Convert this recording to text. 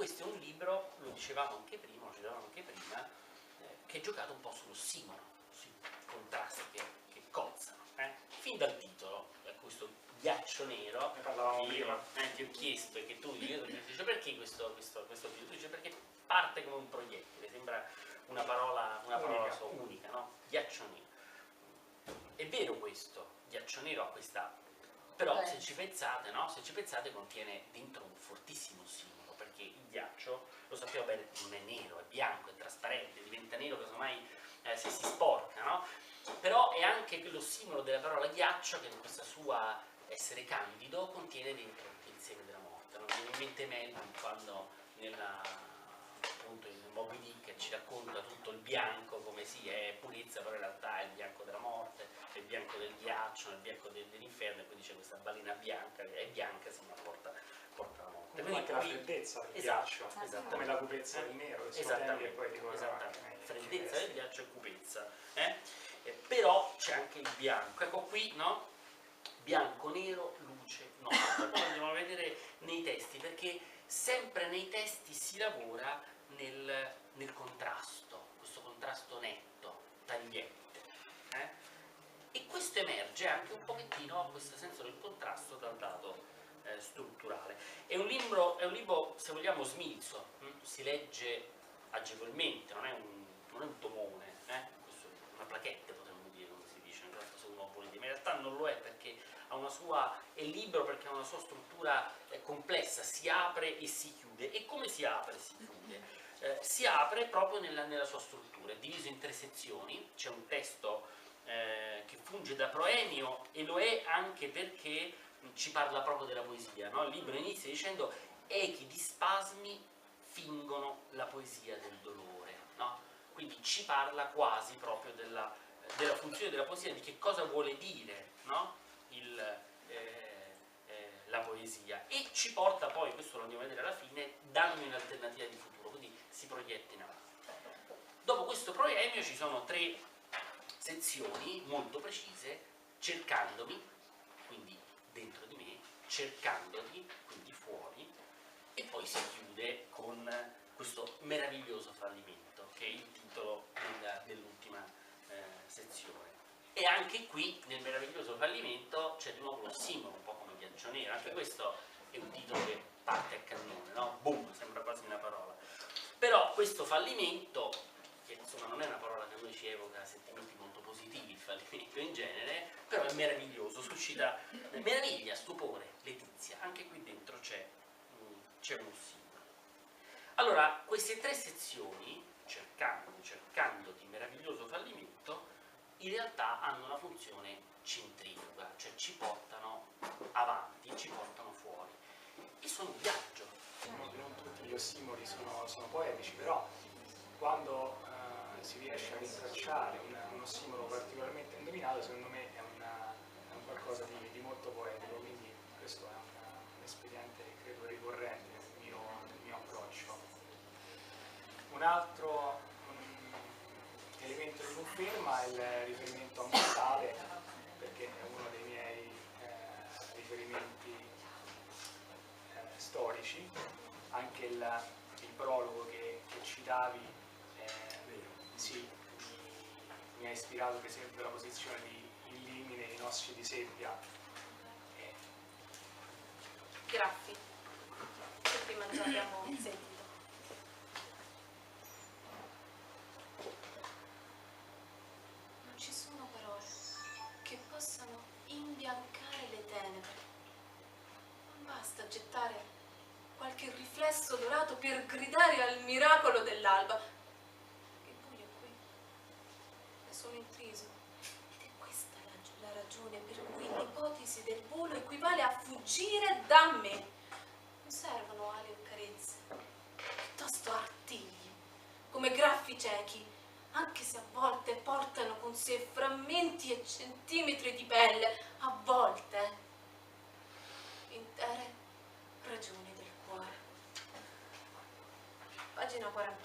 questo è un libro, lo dicevamo anche prima, che è giocato un po' sull'ossimoro, sui contrasti che cozzano. Fin dal titolo, questo ghiaccio nero, che io ti ho chiesto e che tu dici perché questo titolo? Tu dici perché parte come un proiettile, sembra una parola unica, no? Ghiaccio nero. È vero questo, ghiaccio nero ha questa... Però se ci pensate, no? Se ci pensate contiene dentro un fortissimo ossimoro, perché il ghiaccio, lo sappiamo bene, non è nero, è bianco, è trasparente, diventa nero casomai se si sporca, no? Però è anche l'ossimoro della parola ghiaccio che in questa sua essere candido contiene dentro il seme della morte. Mi viene in mente Melville quando appunto in Moby Dick ci racconta tutto il bianco come sì, è purezza, però in realtà è il bianco della morte, è il bianco del ghiaccio, è il bianco dell'inferno, e poi dice questa balena bianca che è bianca, sì, ma porta la morte. Quindi anche la freddezza del ghiaccio, come la cupezza del nero, esattamente, e poi freddezza del ghiaccio e cupezza. Però c'è anche il bianco, ecco qui, no? Bianco, nero, luce, notte. Poi andiamo a vedere nei testi, perché sempre nei testi si lavora nel contrasto, questo contrasto netto, tagliente. E questo emerge anche un pochettino, questo senso del contrasto dal dato strutturale. È un libro, se vogliamo, smilzo, si legge agevolmente, non è un tomone, questo è una plaquette, potremmo dire, come si dice, in realtà, se uno vuole dire, ma in realtà non lo è, perché è libero perché ha una sua struttura complessa, si apre e si chiude. E come si apre e si chiude? Si apre proprio nella sua struttura, è diviso in 3 sezioni, c'è un testo che funge da proemio, e lo è anche perché ci parla proprio della poesia, no? Il libro inizia dicendo: echi di spasmi fingono la poesia del dolore, no? Quindi ci parla quasi proprio della funzione della poesia, di che cosa vuole dire, no? La poesia, e ci porta poi, questo lo andiamo a vedere alla fine, dandomi un'alternativa di futuro, quindi si proietta in avanti. Dopo questo proemio ci sono 3 sezioni molto precise: cercandomi, quindi dentro di me, cercandoti, quindi fuori, e poi si chiude con questo meraviglioso fallimento, che è il titolo dell'ultima sezione. E anche qui, nel meraviglioso fallimento, c'è di nuovo l'ossimoro, un po' come ghiaccio nero. Anche questo è un titolo che parte a cannone, no? Boom, sembra quasi una parola. Però questo fallimento, che insomma non è una parola che a noi ci evoca sentimenti molto positivi, il fallimento in genere, però è meraviglioso, suscita meraviglia, stupore, letizia. Anche qui dentro c'è un ossimoro. Allora, queste 3 sezioni, cercandoti, meraviglioso fallimento, in realtà hanno una funzione centrifuga, cioè ci portano avanti, ci portano fuori, e sono un viaggio. Non tutti gli ossimori sono poetici, però quando si riesce a rintracciare un ossimoro particolarmente indovinato, secondo me è un qualcosa di molto poetico, quindi questo è un espediente, credo, ricorrente nel mio approccio. Un altro elemento di conferma è il riferimento a Montale, perché è uno dei miei riferimenti storici. Anche il prologo che citavi sì, mi ha ispirato per esempio la posizione di Il limine, i nostri di seppia. Graffi, che prima già abbiamo sentito. Non ci sono parole che possano imbiancare le tenebre. Non basta gettare qualche riflesso dorato per gridare al miracolo dell'alba. Il buio qui è solo intriso, ed è questa la ragione per cui l'ipotesi del volo equivale a fuggire da me. Non servono ali o carezze, piuttosto artigli, come graffi ciechi, anche se a volte portano con sé frammenti e centimetri di pelle, a volte intere ragioni del cuore. Pagina 41.